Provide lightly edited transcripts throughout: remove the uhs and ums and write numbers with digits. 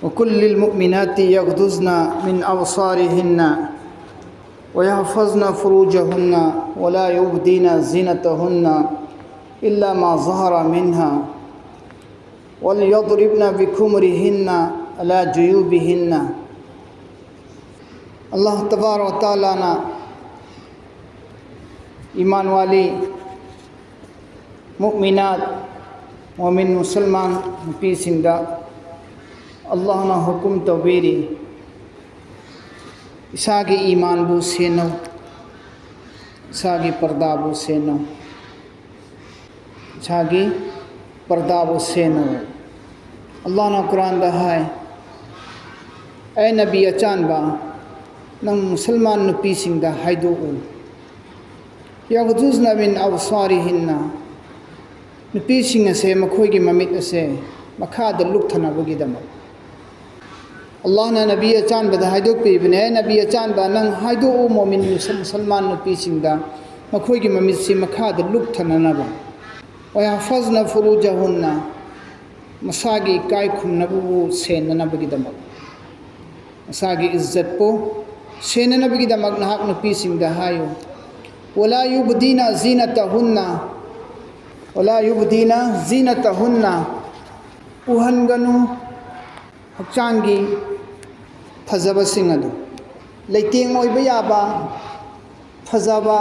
وقل للمؤمنات يغضضن من أبصارهن ويحفظن فروجهن ولا يبدين زينتهن إلا ما ظهر منها وليضربن بخمرهن على جيوبهن. अल्लाह तबारक व तआला ना ईमान वाली मुमिनात मोमिन मुसलमान नुपीसिंदा अल्लाह ना हुकुम तौबीरी इसागी ईमान बु सेनो इसागी पर्दा बु सेनो इसागी पर्दा बु सेनो. अल्लाह ना कुरान दा है ऐ नबी अचानबा नंग मुसलमान नुपीसिंदा हाइदोउ यगजुजना मिन अबसारिहिन्ना नुपीसिंग असे मखोइगी ममित असे मखादा लुकथनाबगिदमक अल्लाह ना नबी अचानबदा हाइदोपीबने नबी अचानबा नंग हाइदोउ मोमिन मुसलमान नुपीसिंदा मखोइगी ममित से मखादा लुकथनानबा वयहफज़ना फुरूजहुन्ना मसागी काय खुमनबु सेननबगिदमक मसागी इज्जत पो सेननबगिदमक नहाक नुपीसिंदा हायो वला युबदीना ज़ीनतहुन्ना उहनगनु हक्चांगी फजबसिंग अदु लेतेंग ओइबा याबा फजबा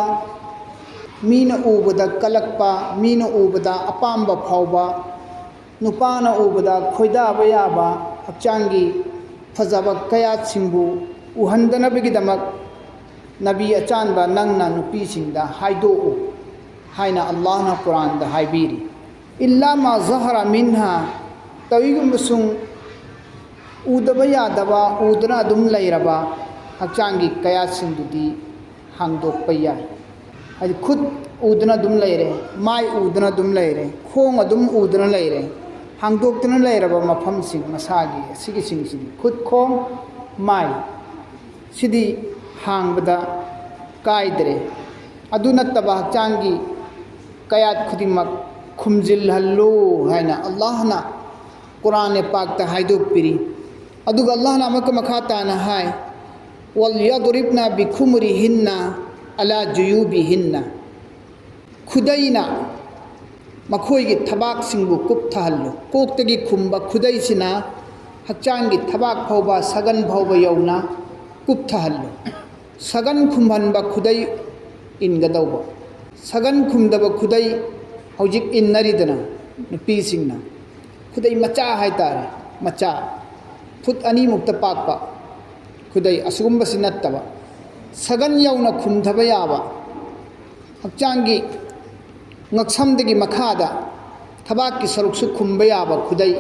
मीन उबदा कलकपा मीन उबदा अपाम्बा फावबा नुपाना उबदा खोइदाबा याबा हक्चांगी फजबा कयासिंबु उहंदनबगिदमक नबी अचानबा नंगना नुपीसिंदा हाइदोउ हाइना अल्लाह ना कुरान दा हाइबीरी इल्ला मा ज़हरा मिन्हा तविगुमसुंग उदबा यादबा उदना दुम लैरबा हक्चांगी कयासिंदुदी हांगदोकपा याय हाइदि खुद उदना दुम लैरे माय उदना दुम लैरे खोंग दुम उदना लैरे हांगदोकतना लैरबा मफमसिंग मसागी सिगिसिंगसिदि खुद खोंग माय सिदी हांगबदा कायदरे अदु नत्तबा हक्चांगी कयात खुदिमक खुमजिल्हल्लो हाइना अल्लाह ना कुरान पाक ता हाइदोकपिरी अदुगा अल्लाह ना मक मखाताना हाय वलयदरिबना बिखुमरिहिन्ना अला जुयूबिहिन्ना खुदैना मखोइगी थबाक सिंगु कुपथहल्लो कोक्तगी खुम्बा खुदैसिना हक्चांगी थबाक फावबा सगन फावबा यौना कुपथहल्लो सगन खुम्हनबा खुदै इनगदौबा सगन खुमदबा खुदै हौजिक इन्नरिदना नुपीसिंगना खुदै मचा हाइतारे मचा फुट अनी मुक्त पाकपा खुदै असुगुम्बसि नत्तबा सगन यौना खुमधबा याबा हक्चांगी ngaksamdagi makhada thabakki saruksu khumba yaba khudai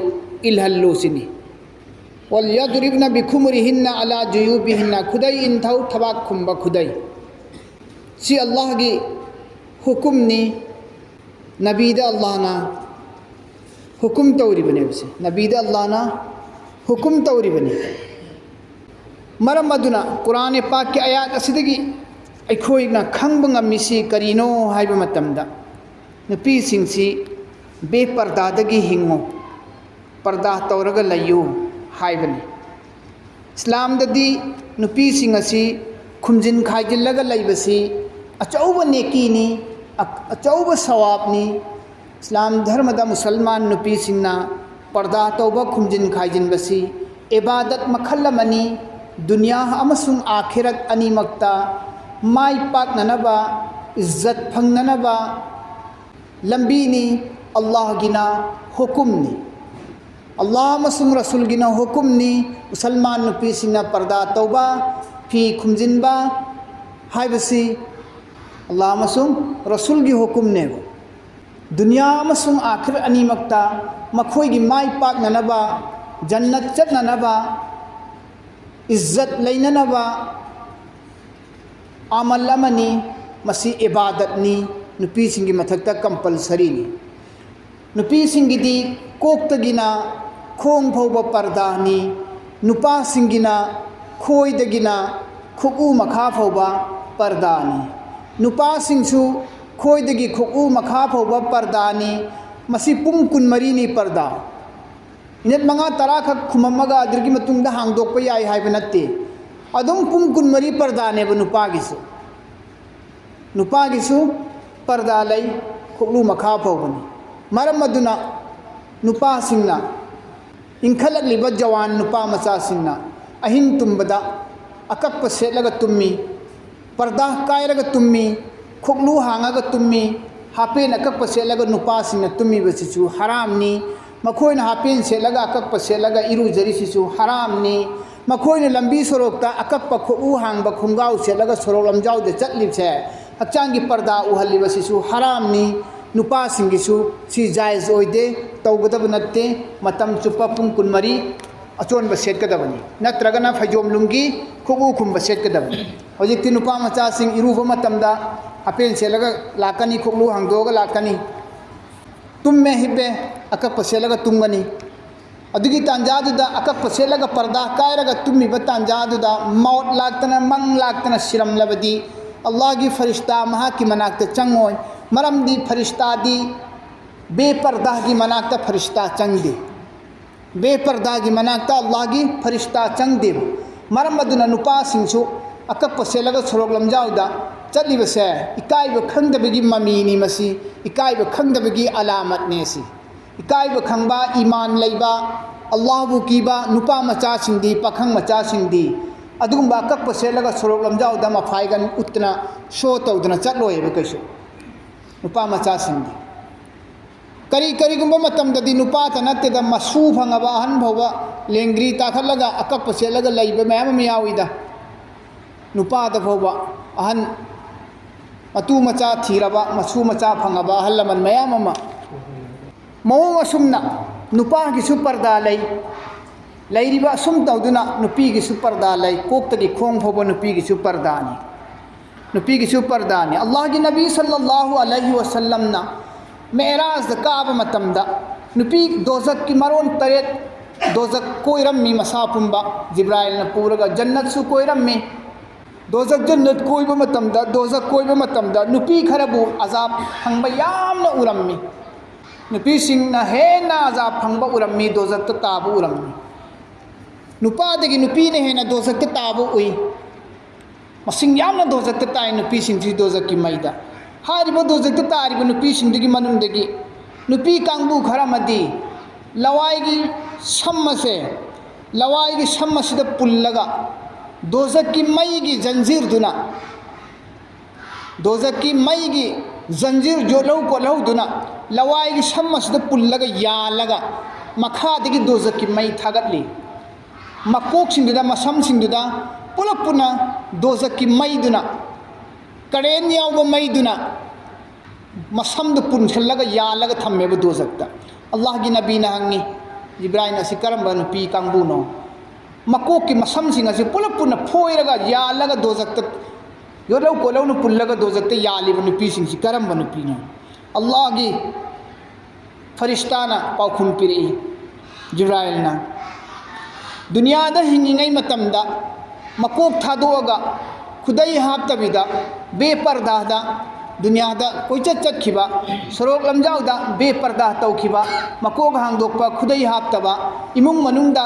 ilhallo sini wal yadribna bikhumurihinna ala juyubihinna khudai inthau thabak khumba khudai si Allah gi hukum ni nabi da Allah na hukum tawri bane se nabi da Allah na hukum tawri bane maram aduna Quran pak ki ayat asidagi aikhoi na khangba ngamisi karino haiba matamda नुपी सिंसी बेपर्दादगी हिंगो पर्दा तौरगा लयु हाइबनी इस्लाम ददी नुपी सिंगसी खुमजिन खाइजिल्लगा लैबसी अचौब नेकीनी अचौब सवाबनी इस्लाम धर्म दा मुसलमान नुपी सिंगना पर्दा तौबा खुमजिन खाइजिनबसी इबादत मखल्लमनी दुनिया अमसुंग आखिरत अनीमक्ता माई पाकननबा इज्जत फंगननबा लंबीनी अल्लाह गिना हुकुमनी अल्लाह मसुम रसूल गिना हुकुमनी मुसलमान नुपीसिना पर्दा तौबा फी खुमजिनबा हाइबसी अल्लाह मसुम रसूल गी हुकुम ने दुनिया मसुम आखिर अनीमक्ता मखोइगी माई पाकननबा जन्नत चटननबा इज्जत लैननबा अमल अमनी मसी इबादतनी नुपीसिंगी मथक्ता कंपलसरी नुपीसिंगिदी कोक्तगिना खोंग फौबा पर्दानी नुपासिंगिना खोइदगिना खुकु मखा फौबा पर्दानी नुपासिंगसु खोइदगी खुकु मखा फौबा पर्दानी मसी पुंग कुनमरीनी पर्दा मिनट मंगा तरा खक खुमम्मगा अदुगी मतुंगदा हांगदोकपा याई हाइबा नत्ते अदुम पुंग कुनमरी पर्दानेब नुपागिसु पर्दा लई खोलू मखा फाउबनी मरम अदुना नुपासिंगना इंखलकलिबा जवान नुपा मचासिंगना अहिंग तुंबदा अकक्प सेटलगा तुम्मी पर्दा कायरगा तुम्मी खोलू हांगागा तुम्मी हापेन अकक्प सेटलगा नुपासिंगना तुम्मीबसिसु हरामनी मखोयना हापेन सेटलगा अकक्प सेटलगा इरुजरिसिसु हरामनी मखोयना लंबी सोरोकता अकक्प खोलू हांगबा खुंगाव सेटलगा सोरोक लमजाउदे चटलिबसे हक्चांगी पर्दा उहल्लिबसिसु हरामनी नुपासिंगिसु सी जायज ओइदे तौगदब नत्ते मतम चुप्पा पुंग कुनमरी अचोनब सेटकदबनी नत्रगना फैजोम लुंगी खुगु खुंब सेटकदबनी हजिक्ति नुपा मचासिंग इरुब मतमदा हापेन सेलगा लाकनी खुगलु हांगदोगा लाकनी तुम्मे हिबे अकक्प सेलगा तुंगनी अदुगी तांजादुदा अकक्प सेलगा पर्दा कायरगा तुम्मीबा तांजादुदा मौत लाक्तना मंग लाक्तना सिरमलबदी अल्लाह की फरिश्ता महा की मनाक्त चंगोय मरमदी फरिश्ता दी बेपर्दा की मनाक्त फरिश्ता चंगदे बेपर्दा की मनाक्त अल्लाह की फरिश्ता चंगदे मरम अदुना नुपा सिंसु अकक्प सेलगा सोरोक लमजाउदा चलिबसे इकाइब खंगदबगी ममीनी मसी इकाइब खंगदबगी अलामत नेसी इकाइब खंगबा ईमान लैबा अल्लाह बु कीबा नुपा मचा सिंदी पखंग मचा सिंदी अदुगुम्बा अकक्प सेलगा सोरोक लमजाउदा मफाइगन उतना शो तौदना चलोयेब कैसु नुपा मचा सिंदी करी करीगुम्बा मतमददी नुपा तनत्तेदा मसू फंगबा अहन भौबा लेंग्री ताखलगा अकक्प सेलगा लैबा मयाम मियाविदा नुपाद भौबा अहन अतु मचा थीरबा मसू मचा फंगबा अहल लमन मयाम अमा मौंग असुमना नुपा गिसु पर्दा लई लैरिबा असुम तौदुना नुपी गिसु पर्दा लई कोक्तगी खोंग फौबा नुपी गिसु पर्दानी नुपी गिसु पर्दानी अल्लाह की नबी सल्लल्लाहु अलैहि वसल्लम ना मेराज द काब मतमदा नुपी दोजक की मरोन तरेत दोजक कोइरम्मी मसा पुंबा जिब्राइल न पूरगा जन्नत सु कोइरम्मी दोजक जन्नत कोइबा मतमदा दोजक कोइबा मतमदा नुपी खरबु अजाब फंगबा यामना उरम्मी नुपी सिंगना हेना अजाब फंगबा उरम्मी दोजक तो ताबु उरम्मी नुपादगी नुपी ने हेना दोजक तो ताबु उई मसिंग यामना दोजक तो ताई नुपी सिंगसी दोजक की मैदा हारिबा दोजक तो तारिबा नुपी सिंगदगी मनुंदगी नुपी कांगबु खरमदी लवाईगी सम्मसे लवाईगी सम्मसिदा पुल्लगा दोजक की मई की जंजीर दुना दोजक की मई की जंजीर जो लौ को लौ दुना लवाई की सम्मसिदा पुल्लगा यालगा मखादगी दोजक की मई थागतली मकोक सिंगदुदा मसम सिंगदुदा पुलप पुना दोजक की मई दुना करेन याव मई दुना मसमद पुनसलगा यालगा थम्मेब दोजकता अल्लाह की नबी ना हंगी इब्राहिम असी करम्बा नुपी कांगबुनो मकोक की मसम सिंग असी पुलप पुना फोइरगा यालगा दोजकता योलौ कोलौनु पुल्लगा दोजकता यालिब नुपी सिंग सि करम्बा नुपीनो अल्लाह की फरिश्ताना पाउखुम पिरी जिब्राइल ना दुनियादा हिंगिंगै मतमदा मकोक थादोगा खुदै हाप्तबिदा बेपर्दादा दुनियादा कोइचत चतखिबा सरोक लमजाउदा बेपर्दा तौखिबा मकोक हांगदोकपा खुदै हाप्तबा इमुंग मनुंगदा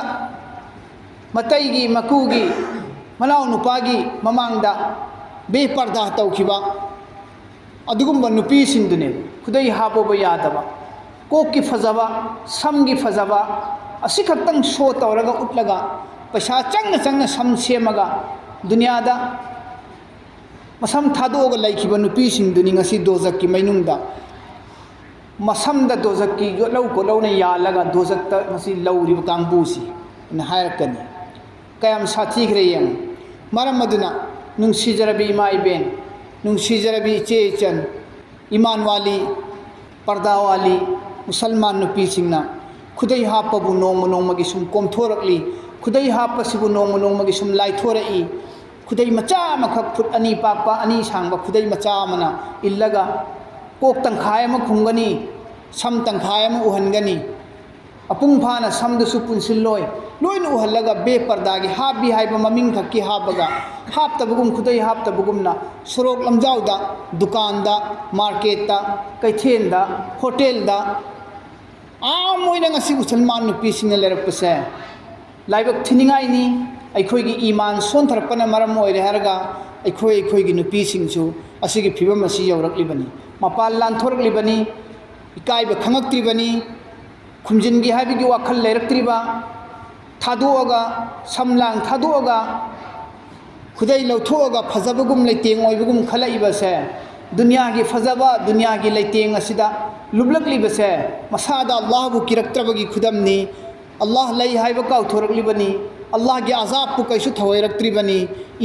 मतैगी मकुगी मनाव नुपागी ममांगदा बेपर्दा तौखिबा अदुगुम्बा नुपी सिंदुने खुदै हापोबा यादबा कोक की फजबा सम की फजबा असी खक्तंग शो तौरगा उतलगा पैसा चंग चंग सम सेमगा दुनियादा मसम थादोगा लैखिबा नुपी सिंदुनी ngasi दोजक की मैनुंगदा मसमदा दोजक की लौ को लौने यालगा दोजकता ngasi लौरिबा कांगबुसी न हायरकनी कयाम साथी खरेयम मरम मदुना नुंसीजरबी इमा इबेन नुंसीजरबी चेचन ईमान वाली पर्दा वाली मुसलमान नुपी सिंगना खुदै हापबु नोंम नोंमगी सुम कोमथोरकली खुदै हापसिबु नोंम नोंमगी सुम लाइथोरई खुदै मचा मखक फुट अनि पापा अनि सांगबा खुदै मचा मना इल्लगा कोक तंखाय म खुंगनी सम तंखाय म उहनगनी अपुंग फाना समदसु पुनसिल्लोय लोइन उहल्लगा बेपर्दागी हाबी हाइबा ममिंग खक्की हाबगा हापतबगुम खुदै हापतबगुमना Sorok लमजाउदा दुकानदा मार्केटदा कैथेनदा होटेलदा Moina ngasi musulman nupi sing lerapse laibak thiningai ni aikhoi gi iman son tharpana maram oire harga aikhoi gi nupi sing chu asigi phibam asi yaurakli bani mapal lan thorakli bani ikai ba khangakri bani khumjin gi habi gi wakhal lerakri ba thadoga samlang thadoga khudai lauthoga phajabagum leiteng oibagum khalai ba se दुनिया की फजबा दुनिया की लेतेंग असिदा लुबलकलीबसे मसादा अल्लाह बु किरक्त्रबगी खुदमनी अल्लाह लई हाइबा काउथोरकलीबनी अल्लाह की अजाब पु कैसु थवैरक्त्रिबनी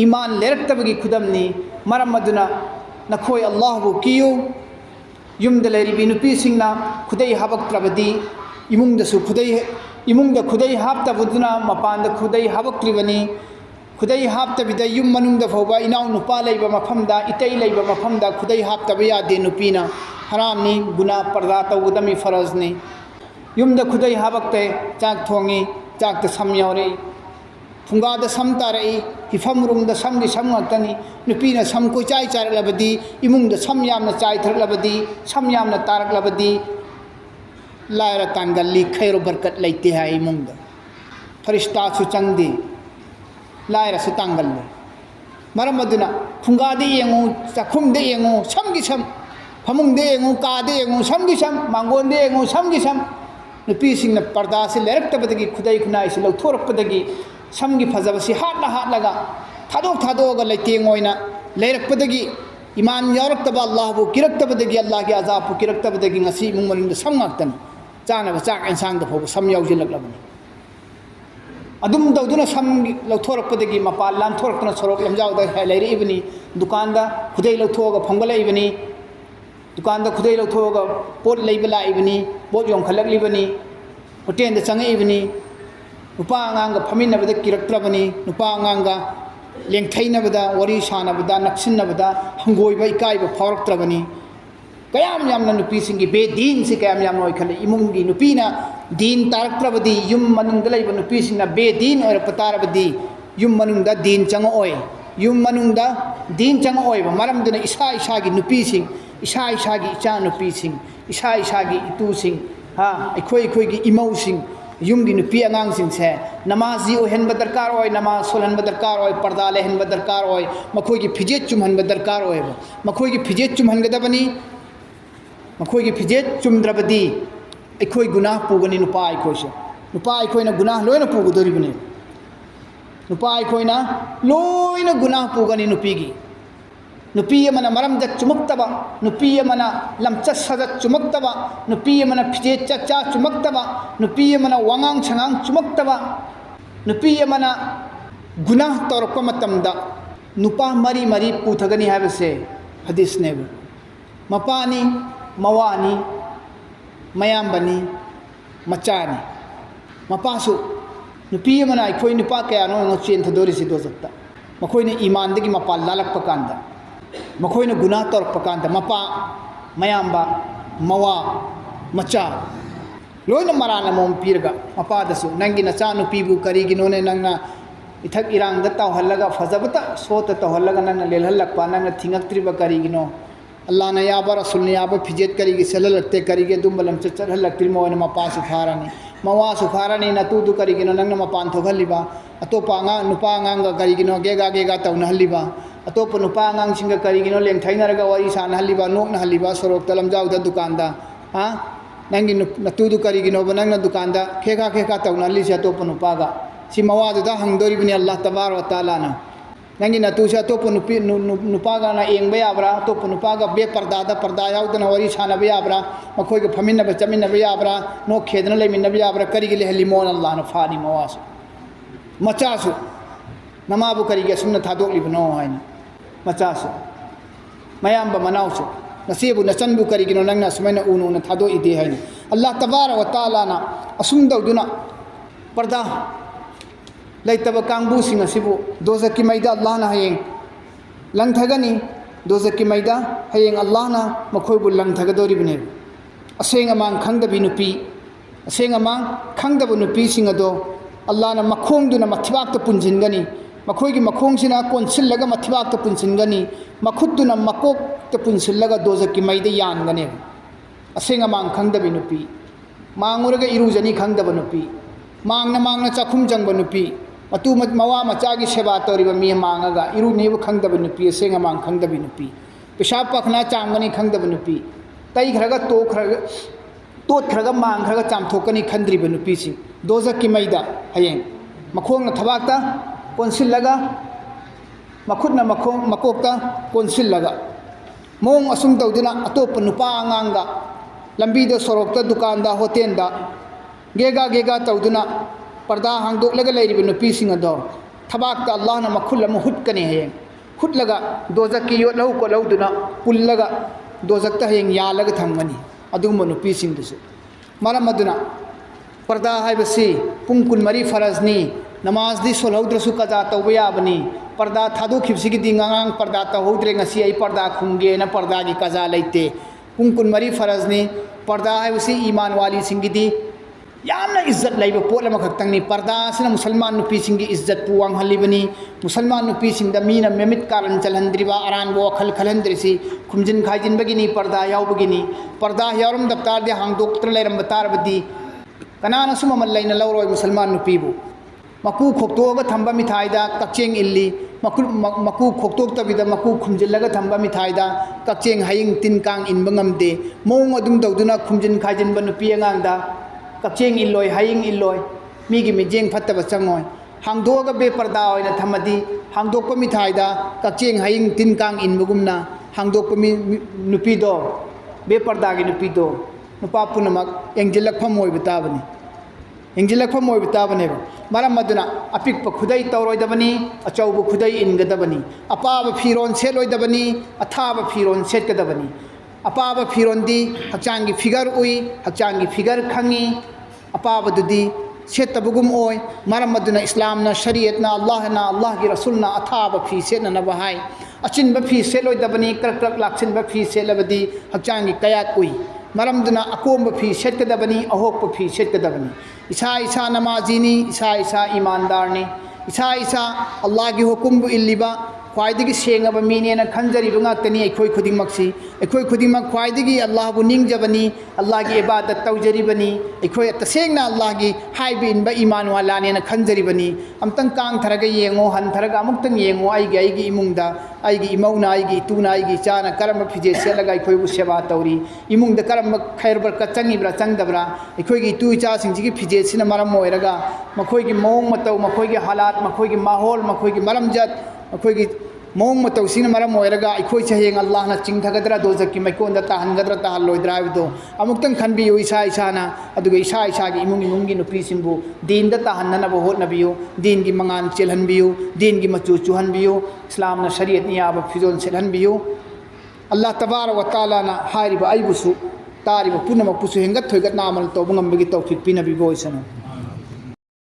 ईमान लेरक्तबगी खुदमनी मरम मदुना नखोय अल्लाह बु कियो युमद लेरिबि नुपीसिंगना खुदै हाबक्त्रबदी इमुंगद खुदै हाबतबदुना मपानद खुदै हाबक्त्रिबनी खुदै हाबतबिदा युम मनुंग द फौबा इनाउ नुपा लैबा मफमदा इतै लैबा मफमदा खुदै हाबतब यादे नुपीना हरामनी गुना पर्दा तौगदमी फरजनी युम द खुदै हाबक्ते चाक थोंगी चाक त सम यावरे फुंगा द सम तारई हिफम रुम द सम गी सम ngakतनी नुपीना सम को चाय चारलबदी इमुंग द सम यामना चाय थरलबदी सम यामना तारकलबदी लायरा तांगली खैरो बरकत लैते है इमुंग द फरिश्ता सु चंगदी लायरा से तांगल मरम अदुना फुंगादे येंगु चाखुमदे येंगु समगी सम फमुंगदे येंगु कादे येंगु समगी सम मांगोंदे येंगु समगी सम नुपी सिंगना पर्दा से लेरक्तबदगी खुदै खुनाई से लौथोरकपदगी समगी फजबसी हाटलगा थादोगा लेतेंग ओइना लेरक्पदगी ईमान यारक्तबा अल्लाह बु किरक्तबदगी अल्लाह के अजाब बु किरक्तबदगी ngasi मुंगमनिंग सम ngaktan चानब चाक इंसांग द फोब सम याउजिलकलबनी अदुम दौदुना सम लौथोरकपदगी मपाल लान थोरकना सरोक लमजाउदा लेरिबनी दुकान दा खुदै लौथोगा फंगलाइबनी दुकान दा खुदै लौथोगा पोट लैबा लाइबनी पोट योंखलकलिबनी होटेल दा चंगइबनी नुपा आंगांगा फमिनबदा किरक्त्रबनी नुपा आंगांगा लेंथैनबदा वरी सानबदा नक्सिनबदा हंगोइबा इकाइबा फावरक्त्रबनी कयाम यामना नुपी सिंगी बेदीन से कयाम यामना ओइखले इमुंगी नुपीना दीन तारक्त्रबदी युम मनुंगदा लैबा नुपी सिंगना बेदीन ओइरप तारबदी युम मनुंगदा दीन चंग ओइ युम मनुंगदा दीन चंग ओइबा मरमदुना इसा इसागी नुपी सिंग इसा इसागी इचा नुपी सिंग इसा इसागी इतु सिंग हा अखोई इमौ सिंग युमगी नुपी आंगांग सिंगसे नमाजी ओहनबा दरकार ओइ नमाज सोलहनबा दरकार ओइ पर्दा लेहनबा दरकार ओइ मखोइगी फिजेत चुमहनबा दरकार ओइबा मखोइगी फिजेत चुमहनगदबनी मखोइगी फिजेत चुमद्रबदी अखोई गुनाह पुगनी नुपा अखोइसे नुपा अखोइना गुनाह लोइना पुगदोरिबनी नुपा अखोइना लोइना गुनाह पुगनी नुपीगी नुपी अमना मरमद चुमक्तबा नुपी अमना लमचत सजत चुमक्तबा नुपी अमना फिजेत चचा चुमक्तबा नुपी अमना वांगांग छंगांग चुमक्तबा नुपी अमना गुनाह तौरप मतमदा नुपा मरी मरी पुथगनी हाबसे हदीस ने मपानी मवानी मयाम्बनी मचानी मपासु नुपी अमना अखोई नुपा कयानो चेन थदोरिसि दोजक्ता मखोइने ईमानदगी मपा लालक्प कांदा मखोइने गुनाह तौरप कांदा मपा मयाम्बा मवा मचा लोइना मराना मोम पीरगा मपादसु नंगी नचा नुपीबु करिगिनोने नंगना इथक इरांगदा तौहल्लगा फजबता सोत तौहल्लगा नंगना लेलहल्लक्पा नंगना थिंगक्त्रिबा करिगिनो अल्लाह ने याबा रसूल ने याबा फिजेत करीगे सललत्ते करीगे दुम्बलम चलहल्लक्त्रि मोने मपा सुफारानी मवा सुफारानी नतुदु करिगिनो नंगना मपान थोगल्लिबा अतोपा आंगा नुपा आंगांगा करिगिनो गेगा तौनहल्लिबा अतोप नुपा आंगांग सिंगा करिगिनो लेंथैनरगा वरी सानहल्लिबा नोकनहल्लिबा सोरोक तलमजाउदा दुकानदा हा नंगी नतुदु करिगिनो नंगना दुकानदा खेगा तौनहल्लिसे अतोप नुपागा सि मवादुदा हंगदोरिबनि अल्लाह तबारक व तआला ना नंगी नतुसे अतोप नुपागा ना एंगबा याब्रा अतोप नुपागा बे पर्दा याउदना वरी सानबा याब्रा मखोइगा फमिनबा चमिनबा याब्रा नो खेदना लेमिनबा याब्रा करिगे लेहल्लिमोन अल्लाह ना फानी मवासु मचासु नमाबु करिगे सुमना थादोकलिबनो हाइना मचासु मयाम्बा मनाउसु नसेबु नचनबु करिगिनो नंगना सुमैना उनुना थादो इदे हाइना अल्लाह तबारक व तआला ना असुम दौदुना पर्दा लैतब कांगबु सिंग असिबु दोजकी मैदा अल्लाह ना हयें लंथगनी दोजकी मैदा हयें अल्लाह ना मखोइबु लंथगदोरिबने असेंग अमांग खंगदबि नुपी असेंग अमांग खंगदबु नुपी सिंग अदो अल्लाह ना मखोंगदुना मथिबाक्ता पुंजिनगनी मखोइगी मखोंगसिना कोनसिल्लगा मथिबाक्ता पुंजिनगनी मखुद्दुना मकोक्ता पुंसिल्लगा दोजकी मैदा यानगने असेंग अमांग खंगदबि नुपी मांगुरगा इरुजनी खंगदब नुपी मांगना चाखुम जंगब नुपी मतु मवा मचागी सेवा तौरीब मी मांगगा इरुनेब खंगदब नुपी सेंग मांग खंगदबी नुपी पेशाब पखना चांगनी खंगदब नुपी तई खरगा तोत खरगा मांग खरगा चामथोकनी खंद्रीब नुपीसिंग दोजक की मैदा हयेंग मखोंगना थबाकता कोनसिल्लगा मखुदना मकोकता कोनसिल्लगा मोंग असुम तौदुना अतोप नुपा आंगांगा लंबीदा सोरोकता दुकानदा होटेलदा गेगा तौदुना पर्दा हांगदोकलगा लेरिबे नुपीसिंग अदो थबाकता अल्लाहना मखुल अमु हुटकने हयेंग हुटलगा दोजक की योट लहु को लौदुना पुल्लगा दोजकता हयेंग यालगा थमगनी अदुगुम नुपीसिंग दुसु मरम अदुना पर्दा हाइबसी पुंग कुनमरी फरजनी नमाजदी सोलहौद्रसु कजा तौबा याबनी पर्दा थादोखिबसिगिदी ngangang पर्दा तहौद्रे ngasi ai पर्दा खुंगे ना पर्दा की कजा लेते पुंग कुनमरी फरजनी पर्दा हाइबसी ईमान वाली सिंगिदी यामना इज्जत लेबे पोट अमा खक्तंगनी पर्दा सिना मुसलमान नुपी सिंगी इज्जत पु वांगहलिबनी मुसलमान नुपी सिंगदा मीना मेमित कारण चलहंद्रिबा अरानबो वखल खलहंद्रिसी खुमजिन खाइजिनबगिनी पर्दा यावबगिनी पर्दा यावरम दफ्तार दे हांगदोक्त्र लेरम बतारबदी कनाना सुममल लेना लौरोय मुसलमान नुपीबु मकू खोक्तोगा थंबा मिठाईदा कच्चेंग इल्ली मकू खोक्तोक्तबिदा मकू खुमजिल्लगा थंबा मिठाईदा कच्चेंग हयिंग तिनकांग इनबा ngamde मोंग अदुम तौदुना खुमजिन खाइजिनबा नुपी अंगांगदा कच्चेंग इल्लोय हयिंग इल्लोय मीगी मिजेंग फत्तबा चंगोय हांगदोगा बे पर्दा ओइना थमदी हांगदोकपा मिठाईदा कच्चेंग हयिंग तिनकांग इनबगुमना हांगदोकपा नुपीदो बे पर्दागी नुपीदो नुपा पुनमक एंजिलखफम ओइबा ताबनी एंजिलखफम ओइबा ताबनेबा मरम अदुना अपिक खुदै तौरोइदबनी अचौब खुदै इनगदबनी अपाब फिरोन सेलोइदबनी अथाब फिरोन सेटगदबनी अपाब फिरोंदी हक्चांगी फिगर उई हक्चांगी फिगर खंगी अपाबदुदी सेटबगुम ओय मरम अदुना इस्लामना शरीयतना अल्लाह की रसूलना अथाब फी सेटननबा हाय अचिनबा फी सेलोइदबनी करक करक लाक्सिनबा फी सेलबदी हक्चांगी कयात उई मरमदुना अकोंब फी सेटकदबनी अहोप फी सेटकदबनी इसा नमाजीनी इसा ईमानदारनी इसा अल्लाह की हुकुम इल्लिबा ख्वाइदगी सेंगब मीनेना खंजरिबा ngakतनी अखोय खुदिमक ख्वाइदगी अल्लाहबु निंगजबनी अल्लाह की इबादत तौजरिबनी अखोय तसेंगना अल्लाह की हाइबि इनबा ईमान वालानेना खंजरिबनी अमतंग कांग थरगा येंगो हन थरगा अमुक्तंग येंगो आइगी इमुंगदा आइगी इमौना आइगी इतुना आइगी चाना करम फिजे सेलगा अखोयबु सेवा तौरी इमुंगदा करम खैर बरकत चंगिब्रा चंगदब्रा अखोयगी इतु इचा सिंजिगी फिजे सिना मरम ओइरगा मखोयगी मोंग मतौ मखोयगी हालात मखोयगी माहौल मखोयगी मरमजत मखोयगी मोंग मतौ सिना मरम ओइरगा अखोय चहेंग अल्लाहना चिंथगदरा दोजकी मैकोंदा ताहनगदरा ताहलोइद्रा हाइबदो अमुक्तंग खनबियो इसा अदुगा इसागी इमुंगी नुपीसिंबु दीनदा ताहननबो होटनबियो दीन की मंगान चेलहनबियो दीन की मचू चुहनबियो इस्लामना शरीयत नियाब फिजोन सेलहनबियो अल्लाह तबारक व तआलाना हारिबा आइबुसु तारिबा पुनमपुसु हेंगत थोइगत नामल तौबंगमबगी तौफिक पिनबिगो इसनो